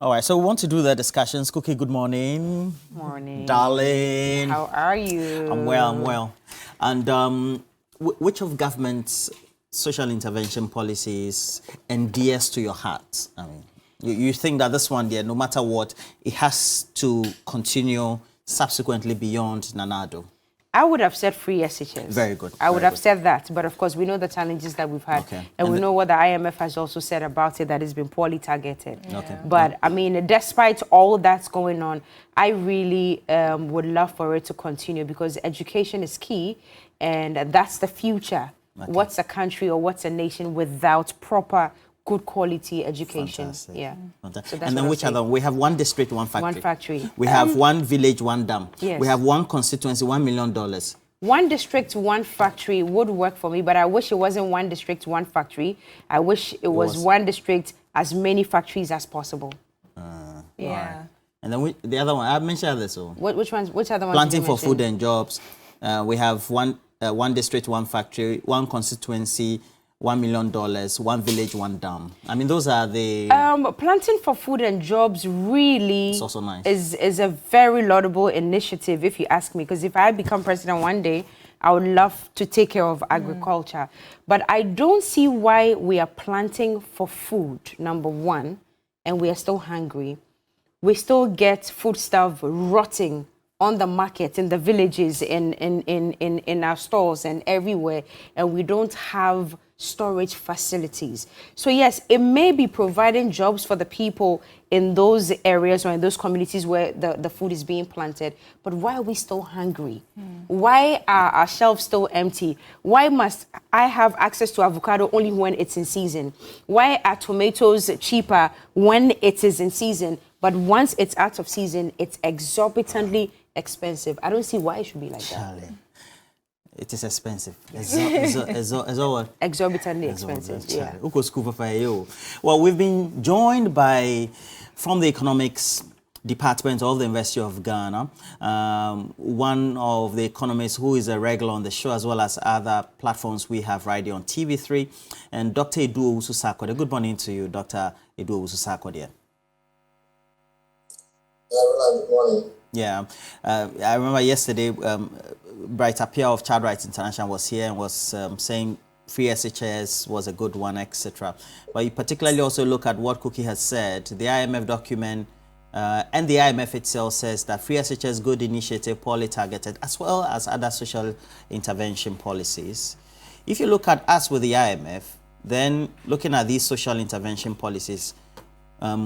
All right, so we want to do the discussions. Cookie, good morning. Morning. Darling. How are you? I'm well. And which of government's social intervention policies endears to your heart? I mean, you think that this one there, no matter what, it has to continue subsequently beyond Nanado? I would have said free SHS. Very good. I would have said that, but of course we know the challenges that we've had, and we know what the IMF has also said about it, that it's been poorly targeted. Okay. But I mean, despite all that's going on, I really would love for it to continue, because education is key, and that's the future. Okay. What's a country or what's a nation without proper, good quality education? Fantastic. Yeah. Fantastic. So and then which other? We have one district, one factory. One factory. We have one village, one dam. Yes. We have one constituency, $1 million. One district, one factory would work for me, but I wish it wasn't one district, one factory. I wish it was one district, as many factories as possible. Yeah. Right. And then the other one, I mentioned this. So. Which ones? Which other ones? Planting for food and jobs. We have one district, one factory, one constituency, $1 million, one village, one dam. I mean, those are the... Planting for food and jobs really it's also nice. is a very laudable initiative, if you ask me, because if I become president one day, I would love to take care of agriculture. But I don't see why we are planting for food, number one, and we are still hungry. We still get foodstuff rotting on the market, in the villages, in our stores and everywhere, and we don't have storage facilities. So yes, it may be providing jobs for the people in those areas or in those communities where the food is being planted, but why are we still hungry? Why are our shelves still empty? Why must I have access to avocado only when it's in season? Why are tomatoes cheaper when it is in season, but once it's out of season, it's exorbitantly expensive? I don't see why it should be like that. It is expensive. Exorbitantly expensive. Yeah. Well, we've been joined from the economics department of the University of Ghana, one of the economists who is a regular on the show, as well as other platforms we have right here on TV3, and Dr. Edu Owusu-Sarkodie. Good morning to you, Dr. Edu Owusu-Sarkodie. Good morning. Yeah, I remember yesterday, Bright Appear of Child Rights International was here and was saying free SHS was a good one, etc. But you particularly also look at what Cookie has said. The IMF document and the IMF itself says that free SHS, good initiative, poorly targeted, as well as other social intervention policies. If you look at us with the IMF, then looking at these social intervention policies,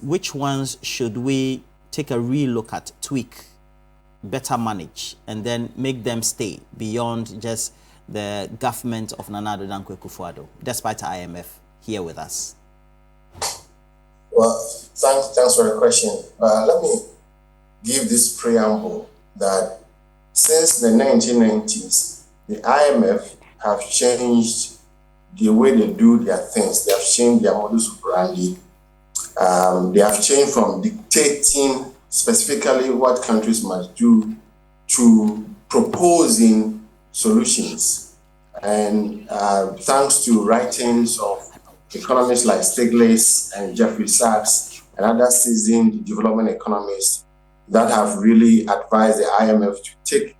which ones should we take a real look at, tweak, better manage, and then make them stay beyond just the government of Nana Addo Dankwa Akufo-Addo, despite IMF here with us? Well, thanks for the question. Let me give this preamble that since the 1990s, the IMF have changed the way they do their things. They have changed their modus operandi. They have changed from dictating specifically what countries must do to proposing solutions. And thanks to writings of economists like Stiglitz and Jeffrey Sachs and other seasoned development economists that have really advised the IMF to take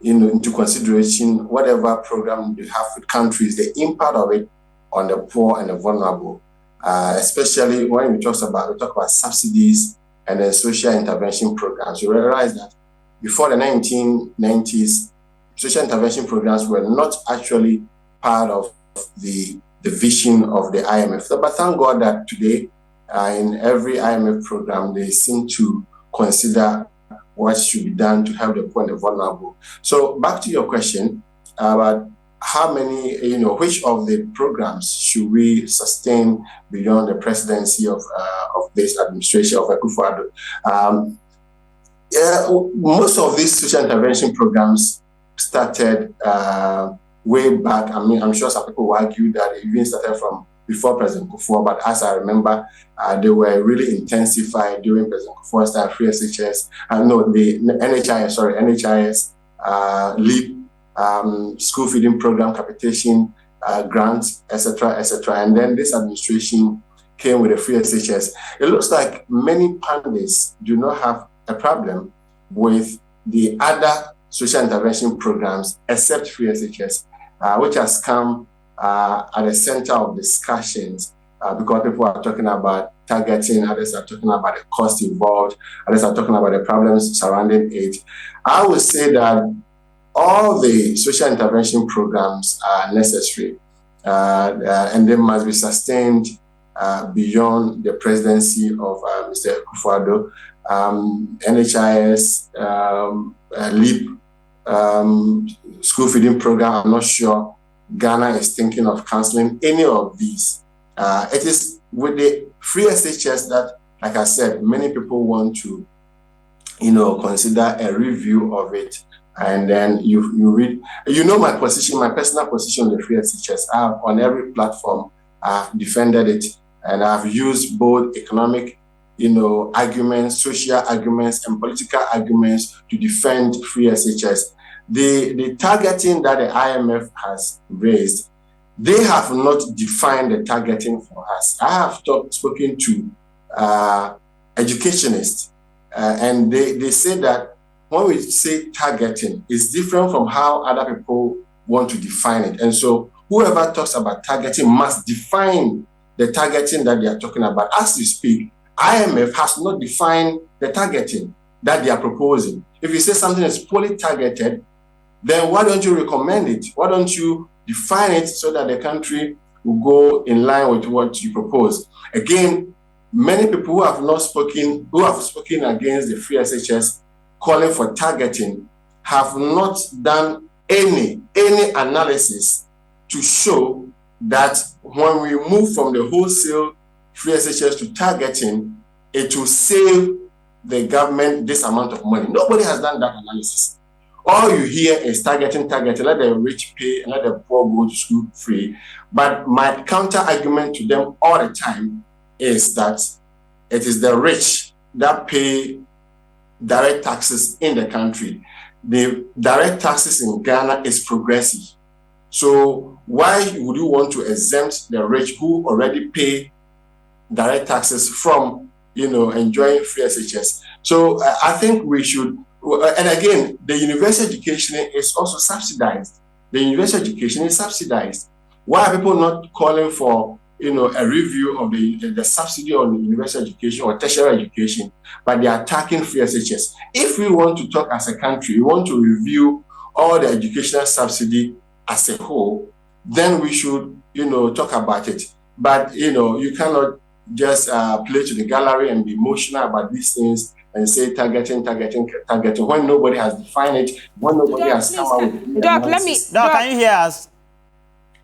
into consideration whatever program they have with countries, the impact of it on the poor and the vulnerable. Especially when we talk about subsidies and then social intervention programs. You realize that before the 1990s, social intervention programs were not actually part of the vision of the IMF. But thank God that today, in every IMF program, they seem to consider what should be done to help the poor and the vulnerable. So back to your question about how many, which of the programs should we sustain beyond the presidency of this administration of Akufo-Addo? Most of these social intervention programs started way back. I mean, I'm sure some people will argue that it even started from before President Kufuor, but as I remember, they were really intensified during President Kufuor's time. Free SHS, the NHIS, LEAP, school feeding program, capitation, grants, etc., etc. And then this administration came with the free SHS, it looks like many pundits do not have a problem with the other social intervention programs except free SHS, which has come at the center of discussions because people are talking about targeting, others are talking about the cost involved, others are talking about the problems surrounding it. I would say that all the social intervention programs are necessary and they must be sustained beyond the presidency of Mr. Akufo-Addo. NHIS, LEAP, school feeding program, I'm not sure Ghana is thinking of cancelling any of these. It is with the free SHS that, like I said, many people want to, consider a review of it. And then you read, my position, my personal position on the free SHS. I have on every platform, I've defended it, and I've used both economic, arguments, social arguments, and political arguments to defend free SHS. The targeting that the IMF has raised, they have not defined the targeting for us. I have spoken to educationists, and they say that when we say targeting, it's different from how other people want to define it. And so whoever talks about targeting must define the targeting that they are talking about. As we speak, IMF has not defined the targeting that they are proposing. If you say something is poorly targeted, then why don't you recommend it? Why don't you define it so that the country will go in line with what you propose? Again, many people who have spoken against the free SHS calling for targeting have not done any analysis to show that when we move from the wholesale free SHS to targeting, it will save the government this amount of money. Nobody has done that analysis. All you hear is targeting, let the rich pay and let the poor go to school free. But my counter argument to them all the time is that it is the rich that pay direct taxes in the country. The direct taxes in Ghana is progressive. So why would you want to exempt the rich who already pay direct taxes from, enjoying free SHS? So I think we should, and again, the university education is also subsidized. The university education is subsidized. Why are people not calling for, a review of the subsidy on the university education or tertiary education, but they are attacking free SHS? If we want to talk as a country, we want to review all the educational subsidy as a whole, then we should, talk about it. But, you cannot just play to the gallery and be emotional about these things and say targeting, when nobody has defined it, when nobody has come out with Doc, can you hear us?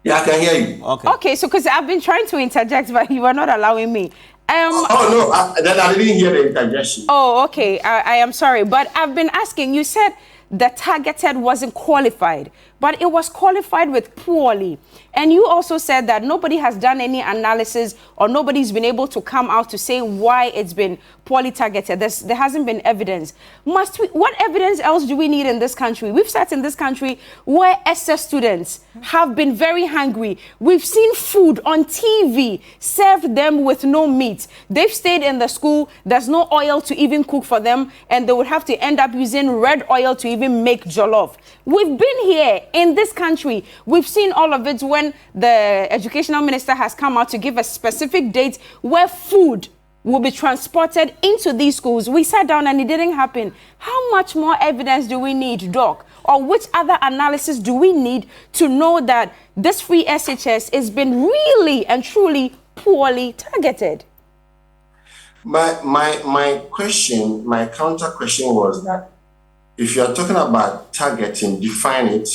Yeah, I can hear you. Okay, so because I've been trying to interject, but you are not allowing me. Then I didn't hear the interjection. Oh, okay. I am sorry, but I've been asking. You said the targeted wasn't qualified, but it was qualified with poorly. And you also said that nobody has done any analysis or nobody's been able to come out to say why it's been poorly targeted. There hasn't been evidence. What evidence else do we need in this country? We've sat in this country where SS students have been very hungry. We've seen food on TV served them with no meat. They've stayed in the school. There's no oil to even cook for them, and they would have to end up using red oil to even make jollof. We've been here in this country. We've seen all of it when the educational minister has come out to give a specific date where food will be transported into these schools. We sat down and it didn't happen. How much more evidence do we need, Doc? Or which other analysis do we need to know that this free SHS has been really and truly poorly targeted? My question, my counter question was that if you are talking about targeting, define it.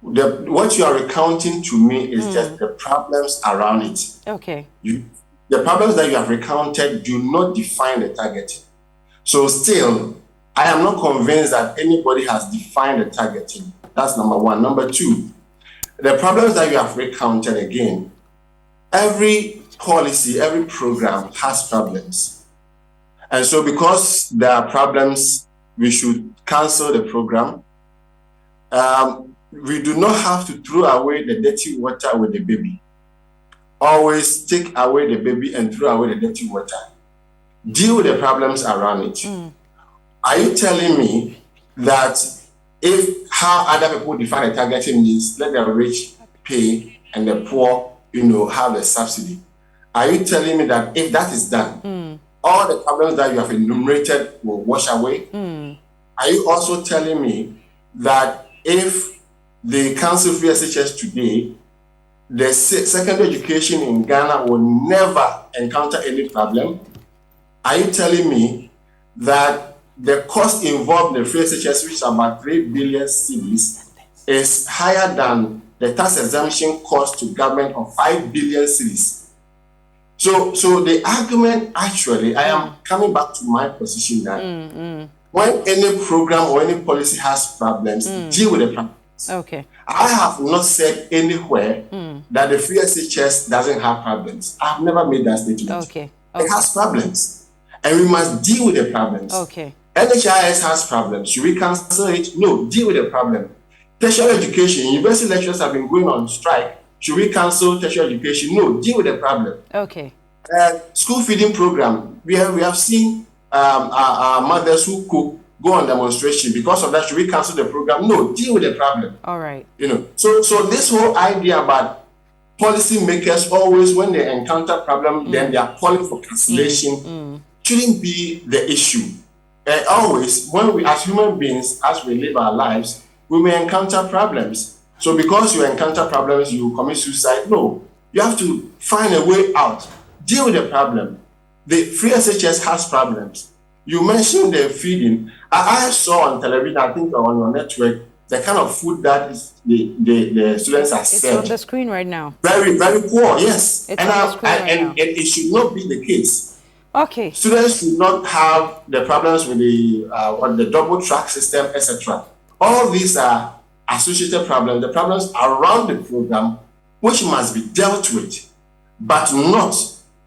What you are recounting to me is just the problems around it. Okay. The problems that you have recounted do not define the targeting. So still, I am not convinced that anybody has defined the targeting. That's number one. Number two, the problems that you have recounted again, every policy, every program has problems. And so because there are problems, we should cancel the program. We do not have to throw away the dirty water with the baby. always take away the baby and throw away the dirty water. Deal with the problems around it. Are you telling me that if how other people define the targeting means, let the rich pay and the poor, have the subsidy? Are you telling me that if that is done, all the problems that you have enumerated will wash away? Are you also telling me that if they cancel free SHS today, the secondary education in Ghana will never encounter any problem? Are you telling me that the cost involved in the free SHS, which is about 3 billion cedis, is higher than the tax exemption cost to government of 5 billion cedis? So the argument, actually, I am coming back to my position that when any program or any policy has problems, deal with the problems. Okay. I have not said anywhere that the free SHS doesn't have problems. I have never made that statement. Okay. It has problems, and we must deal with the problems. Okay. NHIS has problems. Should we cancel it? No, deal with the problem. Tertiary education, university lecturers have been going on strike. Should we cancel tertiary education? No, deal with the problem. Okay. School feeding program, we have seen our mothers who cook go on demonstration. Because of that, should we cancel the program? No, deal with the problem. All right. So this whole idea about policy makers always, when they encounter problem, then they are calling for cancellation, shouldn't be the issue. Always, when we as human beings, as we live our lives, we may encounter problems. So because you encounter problems, you commit suicide? No, you have to find a way out. Deal with the problem. The free SHS has problems. You mentioned the feeding. I saw on television, I think on your network, the kind of food that is the students are served. It's on the screen right now. Very, very poor, yes. It's on the screen right now. And it should not be the case. Okay. Students should not have the problems with the double track system, etc. All these are associated problems, the problems around the program, which must be dealt with, but not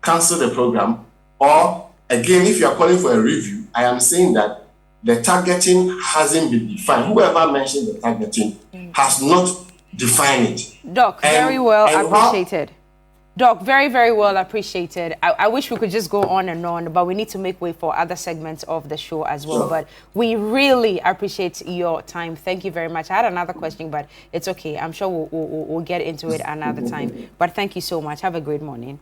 cancel the program. Or again, if you are calling for a review, I am saying that the targeting hasn't been defined. Whoever mentioned the targeting has not defined it. Doc, very well appreciated. Doc, very, very well appreciated. I wish we could just go on, but we need to make way for other segments of the show as well. Sure. But we really appreciate your time. Thank you very much. I had another question, but it's okay. I'm sure we'll get into it another time. But thank you so much. Have a great morning.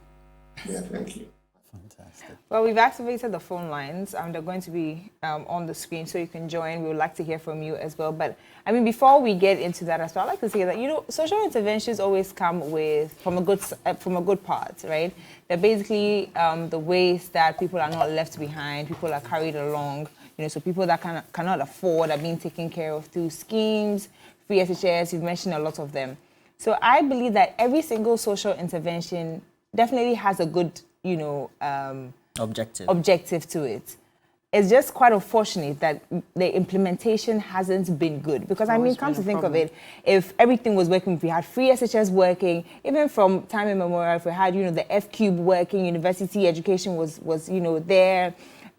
Yeah, thank you. Fantastic. Well, we've activated the phone lines. They're going to be on the screen, so you can join. We would like to hear from you as well. But I mean, before we get into that as well, I'd like to say that social interventions always come from a good part, right? They're basically the ways that people are not left behind, people are carried along. So people that cannot afford are being taken care of through schemes, free SHS. You've mentioned a lot of them. So I believe that every single social intervention definitely has a good objective to it. It's just quite unfortunate that the implementation hasn't been good, because come to think of it, if everything was working, if we had free SHS working, even from time immemorial, if we had the F-cube working, university education was there,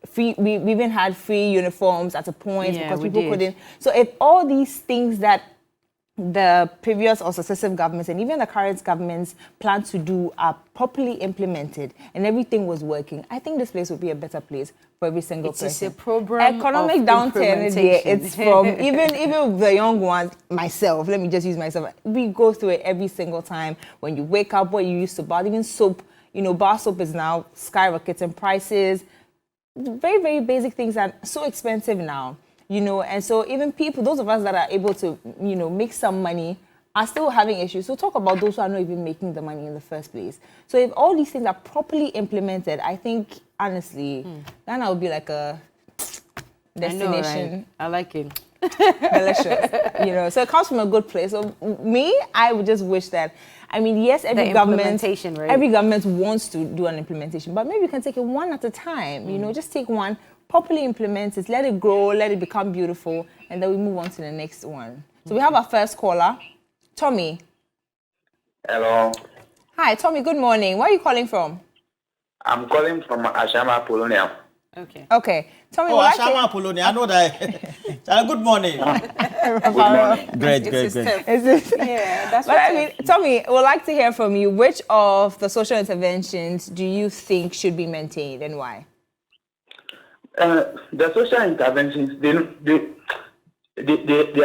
free, we even had free uniforms at a point, because people couldn't. So if all these things that the previous or successive governments and even the current governments plan to do are properly implemented and everything was working, I think this place would be a better place for every single person. It's a program economic downturn. It's from even the young ones, myself, let me just use myself. We go through it every single time. When you wake up, what you used to buy, even soap, bar soap is now skyrocketing prices. Very, very basic things are so expensive now. And so even people, those of us that are able to, make some money, are still having issues. So talk about those who are not even making the money in the first place. So if all these things are properly implemented, I think, honestly, Ghana would be like a destination. I know, right? I like it. Delicious. So it comes from a good place. So I would just wish that, yes, every government wants to do an implementation, but maybe we can take it one at a time, just take one, properly implement it, let it grow, let it become beautiful, and then we move on to the next one. So we have our first caller, Tommy. Hello. Hi, Tommy, good morning. Where are you calling from? I'm calling from Ashama, Polonia. Okay. Okay. Tommy, Oh, Ashama Apollonia, I know that. Good morning. Great. Yeah, that's But what I mean, Tommy, we'd like to hear from you. Which of the social interventions do you think should be maintained and why? The social interventions, they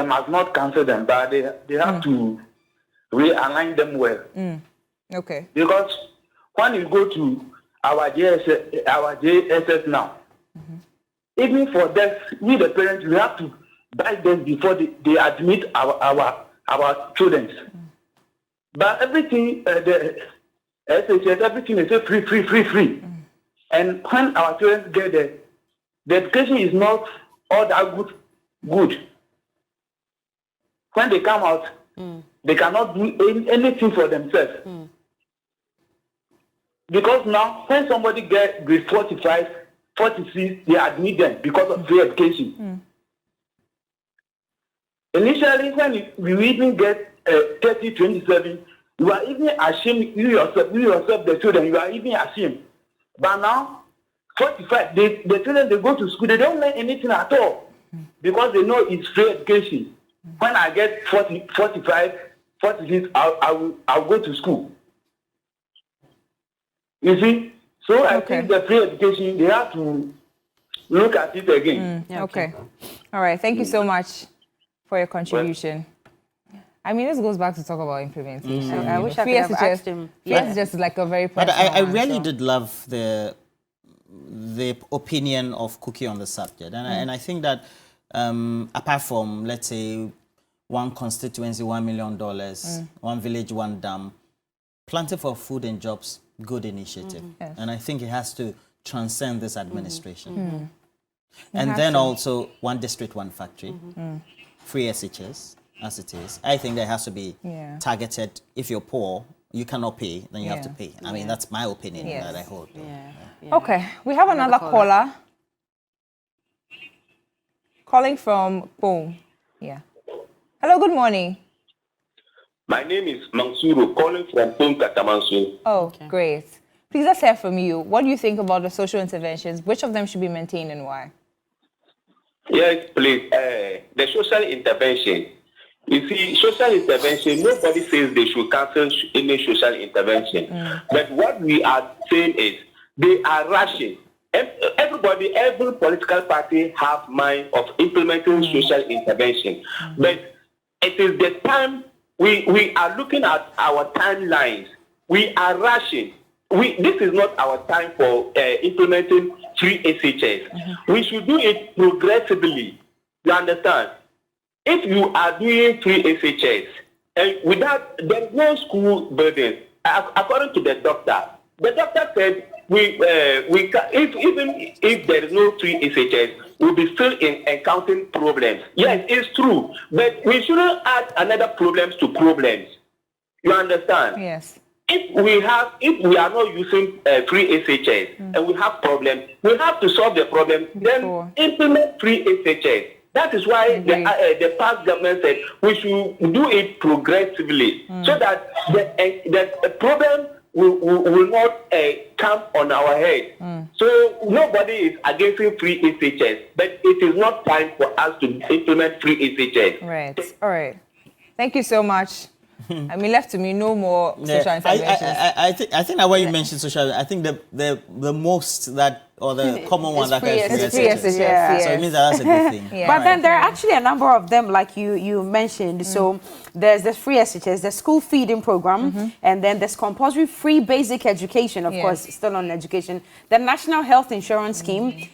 must not cancel them, but they have to realign them well. Okay. Because when you go to our JSS now, even for this, we the parents, we have to buy them before they admit our children. But everything, the SHS, everything is free. And when our children get there, the education is not all that good. When they come out, they cannot do anything for themselves. Because now, when somebody gets grade 45, 46, they admit them because of free education. Initially, when we even get 30, 27, you are even ashamed, you yourself, the children, you are even ashamed. But now, 45, the children, they go to school, they don't learn anything at all because they know it's free education. When I get 40, 45, 46, I'll go to school. You see? So I think the free education, they have to look at it again. Okay. All right. Thank you so much for your contribution. I mean, this goes back to talk about implementation. I wish I could have asked him. Yes, just like a very But personal I one, really so. did love the opinion of Cookie on the subject. And I think that apart from, let's say, one constituency, $1 million, one village, one dam, planting for food and jobs, good initiative. Yes. And I think it has to transcend this administration. And then also one district, one factory, free SHS, as it is. I think there has to be targeted. If you're poor, you cannot pay, then you have to pay. I mean, that's my opinion that I hold. Okay, we have another caller. Calling from Boom. Yeah. Hello, good morning. My name is Mansuro, calling from Pong Katamansu. Oh, great. Please, let's hear from you. What do you think about the social interventions? Which of them should be maintained and why? Yes, please. The social intervention. You see, social intervention, nobody says they should cancel any social intervention. But what we are saying is they are rushing. Everybody, every political party have mind of implementing social intervention. But it is the time we are looking at our timelines. We are rushing. This is not our time for implementing free SHS. We should do it progressively. You understand? If you are doing free SHS, and without, there is no school building. According to the doctor said even if there is no free SHS, we'll be still encountering problems. Yes, it's true, but we shouldn't add another problems to problems. You understand? Yes. If we are not using free SHS and we have problems, we have to solve the problem. Then implement free SHS. That is why the past government said we should do it progressively so that the problem will not come on our head. So nobody is against free SHS, but it is not time for us to implement free SHS. Right. All right. Thank you so much. I mean, left to me, no more social interventions. I think that when you mentioned social, I think the most that, or the common one that is free SHS. So it means that's a good thing. But then there are actually a number of them, like you mentioned. So there's the free SHS, the school feeding program, and then there's compulsory free basic education, of course, still on education. The National Health Insurance Scheme,